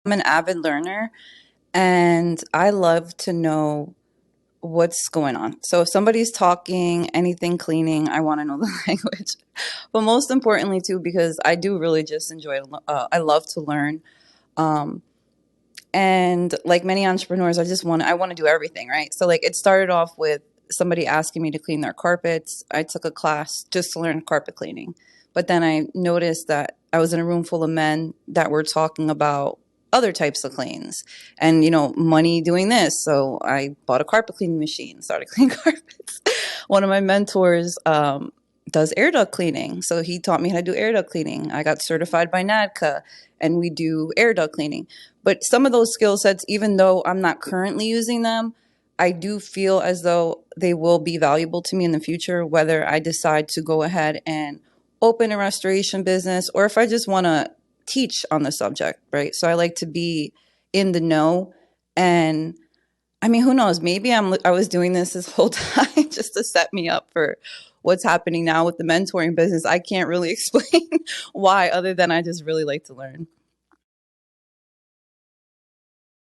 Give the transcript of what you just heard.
I'm an avid learner and I love to know what's going on. So if somebody's talking anything cleaning, I want to know the language. But most importantly too, because I do really just enjoy, I love to learn. Um, and like many entrepreneurs, I want to do everything, right? So like it started off with somebody asking me to clean their carpets. I took a class just to learn carpet cleaning. But then I noticed that I was in a room full of men that were talking about other types of cleans and, money doing this. So I bought a carpet cleaning machine, started cleaning carpets. One of my mentors does air duct cleaning. So he taught me how to do air duct cleaning. I got certified by NADCA and we do air duct cleaning. But some of those skill sets, even though I'm not currently using them, I do feel as though they will be valuable to me in the future, whether I decide to go ahead and open a restoration business or if I just want to teach on the subject, right? So I like to be in the know. And I mean, who knows? Maybe I was doing this whole time just to set me up for what's happening now with the mentoring business. I can't really explain why, other than I just really like to learn.